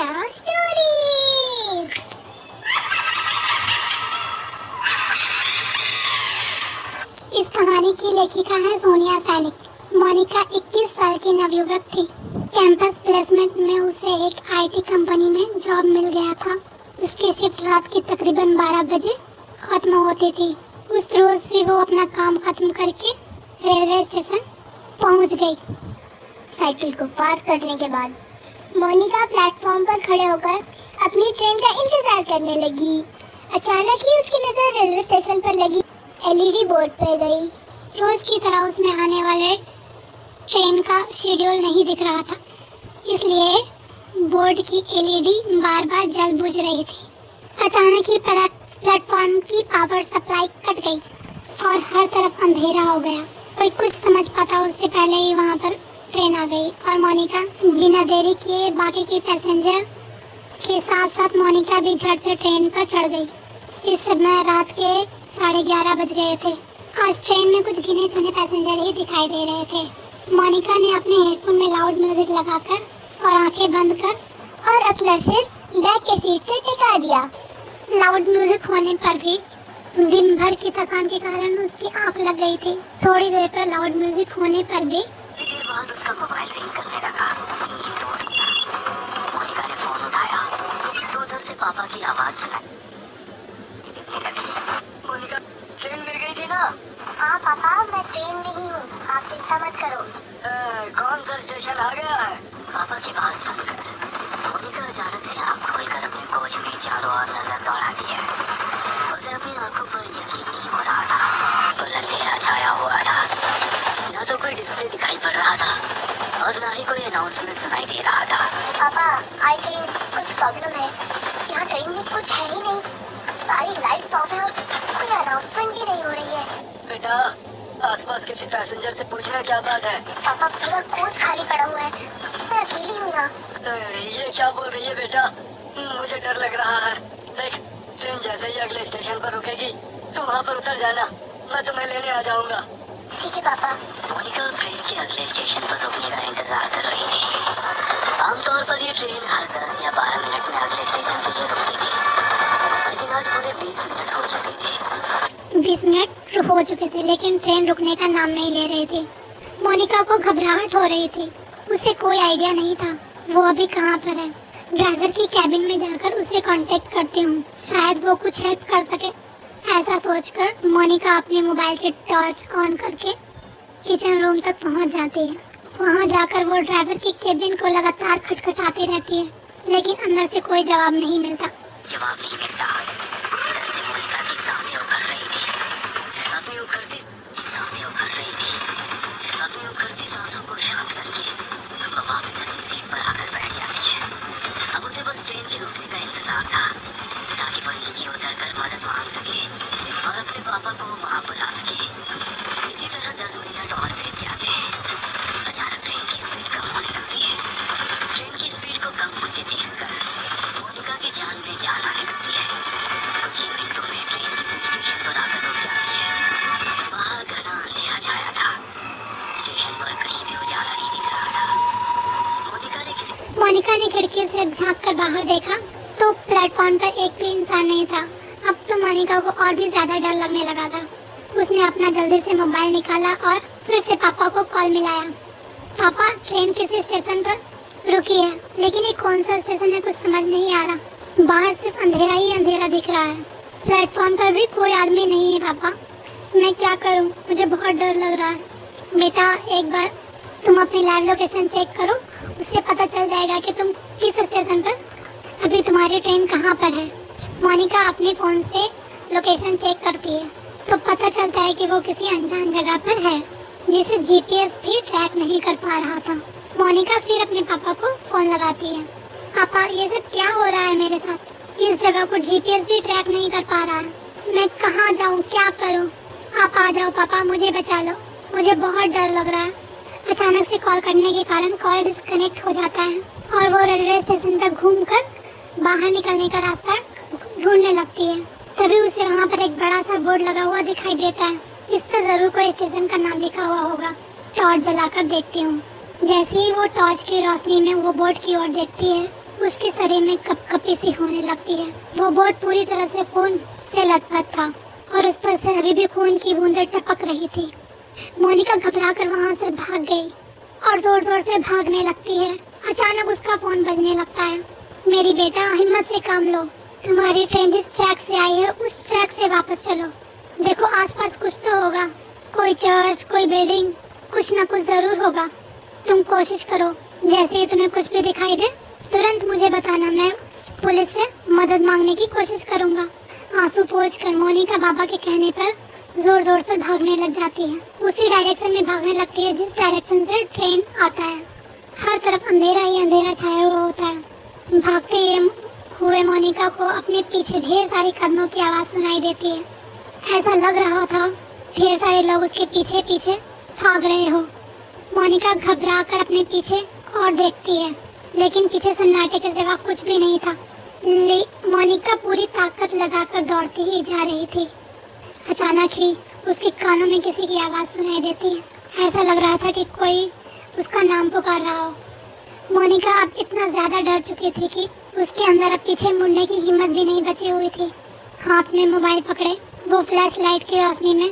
Sonia story. इस कहानी की लेखिका है सोनिया सैनिक। मोनिका 21 साल की नवयुवक थी। कैंपस प्लेसमेंट में उसे एक आईटी कंपनी में जॉब मिल गया था। उसकी शिफ्ट रात की तकरीबन 12 बजे खत्म होती थी। उस रोज भी वो अपना काम खत्म करके रेलवे स्टेशन पहुंच गई। साइकिल को पार करने के बाद मोनिका प्लेटफॉर्म पर खड़े होकर अपनी ट्रेन का इंतजार करने लगी। अचानक ही उसकी नजर रेलवे स्टेशन पर लगी एलईडी बोर्ड पर गई। रोज की तरह उसमें आने वाले ट्रेन का शेड्यूल नहीं दिख रहा था, इसलिए बोर्ड की एलईडी बार बार जल बुझ रही थी। अचानक ही प्लेटफॉर्म की पावर सप्लाई कट गई और हर तरफ अंधेरा हो गया। कोई कुछ समझ पाता उससे पहले ही वहां पर ट्रेन आ गई और मोनिका बिना देरी किए बाकी के पैसेंजर के साथ साथ मोनिका भी झट से ट्रेन पर चढ़ गई। इस समय रात के 11:30 बज गए थे। आज ट्रेन में कुछ गिने चुने पैसेंजर ही दिखाई दे रहे थे। मोनिका ने अपने हेडफोन में लाउड म्यूजिक लगाकर और आंखें बंद कर और अपना सिर बैक के सीट से टिका दिया। लाउड म्यूजिक होने पर भी दिन भर की थकान के कारण उसकी आंख लग गई थी। थोड़ी देर पर लाउड म्यूजिक होने पर भी देर बाद उसका मोबाइल रिंग करने लगा। मोनिका ने फोन उठाया तो उधर से पापा की आवाज सुनाई देने लगी। मोनिका, ट्रेन मिल गई थी ना? हाँ पापा, मैं ट्रेन में ही हूँ, आप चिंता मत करो। कौन सा स्टेशन आ गया है? पापा की बात सुनकर मोनिका अचानक से आँख खोलकर अपने कोच में चारों ओर नजर दौड़ाती है। उसे अपनी आंखों पर यकीन नहीं हो रहा था। तो अंधेरा छाया हुआ था, ना तो कोई डिस्प्ले दिखाई पड़ रहा था और ना ही कोई अनाउंसमेंट सुनाई दे रहा था। पापा, आई थिंक कुछ प्रॉब्लम है। यहाँ ट्रेन में कुछ है ही नहीं, सारी लाइट्स ऑफ है और कोई अनाउंसमेंट भी नहीं हो रही है। बेटा, आसपास किसी पैसेंजर से पूछना क्या बात है। पापा, पूरा कोच खाली पड़ा हुआ है, मैं अकेली हूँ यहाँ। ये क्या बोल रही है बेटा? मुझे डर लग रहा है। देख, ट्रेन जैसे ही अगले स्टेशन पर रुकेगी तुम वहाँ पर उतर जाना, मैं तुम्हें लेने आ जाऊंगा। ठीक है पापा। मोनिका ट्रेन के अगले स्टेशन पर रुकने का इंतजार कर रही थी। आमतौर पर ये ट्रेन हर 10 या 12 मिनट में अगले स्टेशन के लिए रुकती थी, लेकिन आज पूरे 20 मिनट हो चुके थे। 20 मिनट हो चुके थे लेकिन ट्रेन रुकने का नाम नहीं ले रही थी। मोनिका को घबराहट हो रही थी। उसे कोई आइडिया नहीं था वो अभी कहाँ पर है। ड्राइवर की कैबिन में जाकर उसे कांटेक्ट करती हूँ, शायद वो कुछ हेल्प कर सके। ऐसा सोचकर मोनिका अपने मोबाइल के टॉर्च ऑन करके किचन रूम तक पहुँच जाती है। वहाँ जाकर वो ड्राइवर की कैबिन को लगातार खटखटाती रहती है, लेकिन अंदर से कोई जवाब नहीं मिलता। जवाब नहीं मिलता। डर से मोनिका की सांसें उखड़ रही थी। अपनी उखड़ती सांसों को शांत करके वो वापस अपनी सीट पर आकर बैठ जाती है। अब उसे बस ट्रेन के रुकने का इंतजार था ताकि वो नीचे उतरकर मदद मांग सके और अपने पापा को वहाँ बुला सके। इसी तरह 10 मिनट और बीत जाते हैं। अचानक ट्रेन की स्पीड कम होने लगती है। ट्रेन की स्पीड को कम होते देखकर मोनिका की जान में जान आने लगती है। कुछ ही मिनटों में ट्रेन किसी स्टेशन पर आकर रुक जाती है। बाहर घना अंधेरा छाया था। स्टेशन पर कहीं भी उजाला नहीं दिख रहा था। मोनिका ने खिड़की से झांक कर बाहर देखा तो प्लेटफॉर्म पर एक भी इंसान नहीं था। अब तो मोनिका को और भी ज्यादा डर लगने लगा था। उसने अपना जल्दी से मोबाइल निकाला और फिर से पापा को कॉल मिलाया। पापा, ट्रेन किसी स्टेशन पर रुकी है, लेकिन ये कौन सा स्टेशन है कुछ समझ नहीं आ रहा। बाहर सिर्फ अंधेरा ही अंधेरा दिख रहा है। प्लेटफॉर्म पर भी कोई आदमी नहीं है। पापा, मैं क्या करूँ, मुझे बहुत डर लग रहा है। बेटा, एक बार तुम अपनी लाइव लोकेशन चेक करो, उससे पता चल जाएगा कि तुम किस स्टेशन पर अभी तुम्हारी ट्रेन कहाँ पर है। मोनिका अपने फोन से लोकेशन चेक करती है तो पता चलता है कि वो किसी अनजान जगह पर है जिसे जीपीएस भी ट्रैक नहीं कर पा रहा था। मोनिका फिर अपने पापा को फोन लगाती है। पापा, ये सब क्या हो रहा है मेरे साथ? इस जगह को जीपीएस भी ट्रैक नहीं कर पा रहा है। मैं कहाँ जाऊँ, क्या करूँ? आप आ जाओ पापा, मुझे बचा लो, मुझे बहुत डर लग रहा है। अचानक से कॉल करने के कारण कॉल डिस्कनेक्ट हो जाता है और वो रेलवे स्टेशन पर घूमकर बाहर निकलने का रास्ता ढूंढने लगती है। तभी उसे वहाँ पर एक बड़ा सा बोर्ड लगा हुआ दिखाई देता है। इस पर जरूर कोई स्टेशन का नाम लिखा हुआ होगा। टॉर्च जलाकर देखती हूँ। जैसे ही वो टॉर्च की रोशनी में वो बोर्ड की ओर देखती है, उसके शरीर में कपकपी सी होने लगती है। वो बोट पूरी तरह से खून से लथपथ था और उस पर से अभी भी खून की बूंदें टपक रही थी। मोनिका घबराकर वहां से भाग गई और जोर जोर से भागने लगती है। अचानक उसका फोन बजने लगता है। मेरी बेटा, हिम्मत से काम लो। तुम्हारी ट्रेन जिस ट्रैक से आई है उस ट्रैक से वापस चलो। देखो आसपास कुछ तो होगा, कोई चर्च, कोई बिल्डिंग, कुछ ना कुछ जरूर होगा। तुम कोशिश करो, जैसे ही तुम्हें कुछ भी दिखाई दे तुरंत मुझे बताना। मैं पुलिस से मदद मांगने की कोशिश करूंगा। आंसू पोंछकर मोनिका बाबा के कहने पर जोर जोर से भागने लग जाती है। उसी डायरेक्शन में भागने लगती है जिस डायरेक्शन से ट्रेन आता है। हर तरफ अंधेरा ही अंधेरा छाया हुआ होता है। भागते हुए मोनिका को अपने पीछे ढेर सारी कदमों की आवाज सुनाई देती है। ऐसा लग रहा था ढेर सारे लोग उसके पीछे पीछे भाग रहे हो। मोनिका घबरा कर अपने पीछे और देखती है, लेकिन पीछे सन्नाटे के सिवा कुछ भी नहीं था। मोनिका पूरी ताकत लगाकर दौड़ती ही जा रही थी। अचानक ही उसके कानों में किसी की आवाज सुनाई देती है। ऐसा लग रहा था कि कोई उसका नाम पुकार रहा हो। मोनिका अब इतना ज्यादा डर चुकी थी कि उसके अंदर अब पीछे मुड़ने की हिम्मत भी नहीं बची हुई थी। हाथ में मोबाइल पकड़े वो फ्लैश लाइट की रोशनी में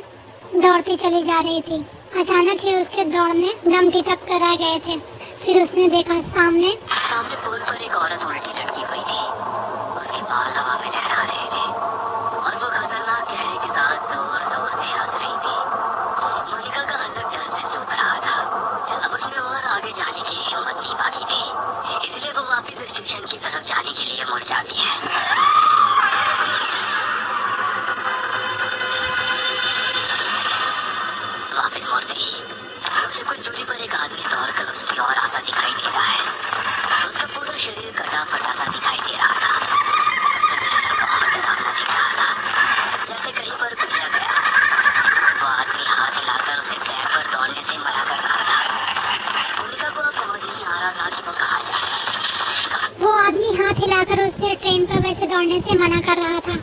दौड़ती चली जा रही थी। अचानक ही उसके दौड़ने दम ठिठक कर रह गए थे। फिर उसने देखा सामने पुल पर एक औरत उल्टी लटकी हुई थी। उसके बाल हवा में लहरा रहे थे और वो खतरनाक चेहरे के साथ जोर जोर से हंस रही थी। मोनिका का हलक डर से सूख रहा था। अब उसमें और आगे जाने की हिम्मत नहीं बाकी थी, इसलिए वो वापस स्टेशन की तरफ जाने के लिए मुड़ जाती है। वापस मुड़ती उसे कुछ दूरी पर एक आदमी दौड़कर उसकी ओर आता दिखाई देता है। उसका पूरा शरीर कटा फटा सा दिखाई दे रहा था। उसका चेहरा बहुत डरावना दिख रहा था, जैसे कहीं पर कुचला गया। वो आदमी हाथ हिलाकर उसे ट्रैक पर दौड़ने से मना कर रहा था। मोनिका को अब समझ नहीं आ रहा था कि वो कहाँ जा रही है। वो आदमी हाथ हिलाकर उससे ट्रेन पर वैसे दौड़ने से मना कर रहा था।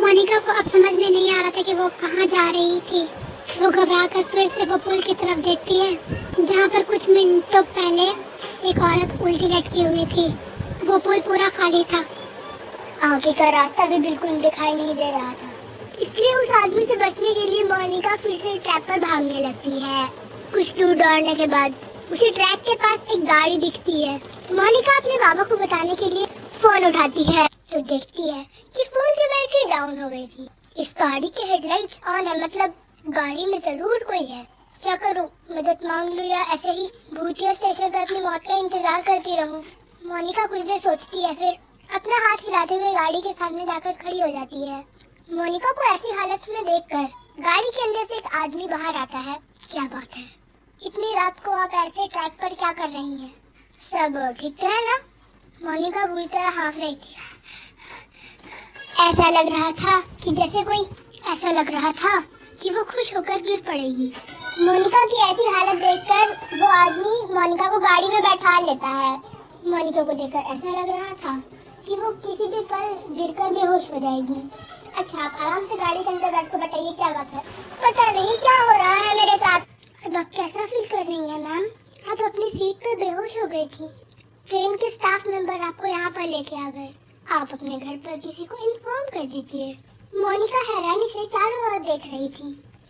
मोनिका को अब समझ में नहीं आ रहा था कि वो कहाँ जा रही थी। वो घबराकर फिर से वो पुल की तरफ देखती है, जहाँ पर कुछ मिनटों पहले एक औरत उल्टी लटकी हुई थी। वो पुल पूरा खाली था। आगे का रास्ता भी बिल्कुल दिखाई नहीं दे रहा था। इसलिए उस आदमी से बचने के लिए मोनिका फिर से ट्रैक पर भागने लगती है। कुछ दूर दौड़ने के बाद उसी ट्रैक के पास एक गाड़ी दिखती है। मोनिका अपने बाबा को बताने के लिए फोन उठाती है तो देखती है कि फोन की बैटरी डाउन हो गई थी। इस गाड़ी के हेडलाइट्स ऑन है, मतलब गाड़ी में जरूर कोई है। क्या करूं, मदद मांग लूं या ऐसे ही भूतिया स्टेशन पर अपनी मौत का इंतजार करती रहूं? मोनिका कुछ देर सोचती है, फिर अपना हाथ हिलाते हुए गाड़ी के सामने जाकर खड़ी हो जाती है। मोनिका को ऐसी हालत में देखकर गाड़ी के अंदर से एक आदमी बाहर आता है। क्या बात है, इतनी रात को आप ऐसे ट्रैक पर क्या कर रही हैं? सब ठीक तो है ना? मोनिका बुरी तरह हाँफ रही थी। ऐसा लग रहा था कि वो खुश होकर गिर पड़ेगी। मोनिका की ऐसी हालत देखकर वो आदमी मोनिका को गाड़ी में बैठा लेता है। मोनिका को देखकर ऐसा लग रहा था कि वो किसी भी पल गिरकर बेहोश हो जाएगी। अच्छा, आप आराम से गाड़ी के अंदर बैठ कर बताइए क्या बात है? पता नहीं क्या हो रहा है मेरे साथ। अब आप कैसा फील कर रही हैं मैम? आप अपनी सीट पर बेहोश हो गई थी। ट्रेन के स्टाफ मेंबर आपको यहाँ पर लेके आ गए। आप अपने घर पर किसी को इन्फॉर्म कर दीजिए। मोनिका हैरानी से चारों ओर देख रही थी।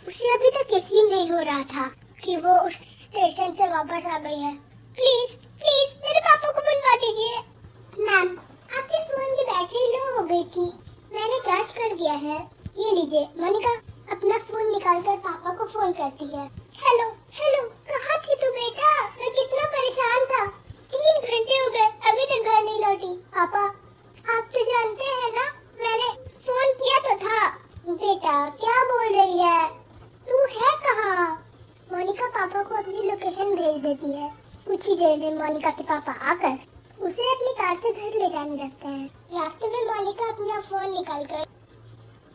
उसे अभी तक यकीन नहीं हो रहा था कि वो उस स्टेशन से वापस आ गई है। प्लीज प्लीज मेरे पापा को बुलवा दीजिए। मैम, आपके फोन की बैटरी लो हो गई थी, मैंने चार्ज कर दिया है। ये लीजिए। मोनिका अपना फोन निकालकर पापा को फोन करती है। हेलो हेलो, कहाँ थी तू बेटा? मैं कितना परेशान था। 3 घंटे हो गए, अभी तक घर नहीं लौटी। पापा, आप तो जानते हैं ना, मैंने फोन किया तो था। बेटा क्या बोल रही है, तू है कहाँ? मोनिका पापा को अपनी लोकेशन भेज देती है। कुछ ही देर में मोनिका के पापा आकर उसे अपनी कार से घर ले जाने लगते हैं। रास्ते में मोनिका अपना फोन निकालकर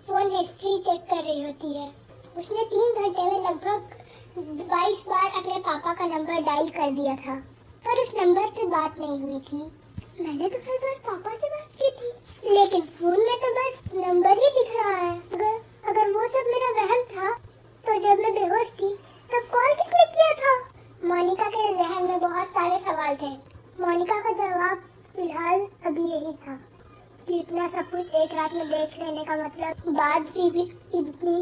फोन हिस्ट्री चेक कर रही होती है। उसने 3 घंटे में लगभग 22 बार अपने पापा का नंबर डायल कर दिया था, पर उस नंबर पे बात नहीं हुई थी। मैंने तो हर बार पापा से बात की थी, लेकिन फोन में तो बस नंबर ही दिख रहा है। अगर वो सब मेरा वहम था, तो जब मैं बेहोश थी तब कॉल किसने किया था? मोनिका के जहन में बहुत सारे सवाल थे। मोनिका का जवाब फिलहाल अभी यही था कि इतना सब कुछ एक रात में देख लेने का मतलब बाद भी इतनी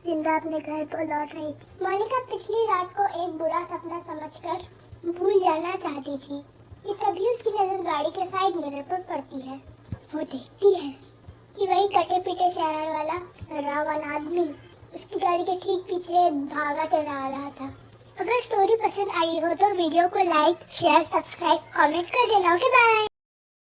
जिंदा अपने घर पर लौट रही थी। मोनिका पिछली रात को एक बुरा सपना समझकर भूल जाना चाहती थी कि तभी उसकी नजर गाड़ी के साइड मिरर पर पड़ती है। वो देखती है कि वही कटे पिटे शहर वाला रावण आदमी उसकी गाड़ी के ठीक पीछे भागा चला आ रहा था। अगर स्टोरी पसंद आई हो तो वीडियो को लाइक, शेयर, सब्सक्राइब, कमेंट कर देना। Okay bye.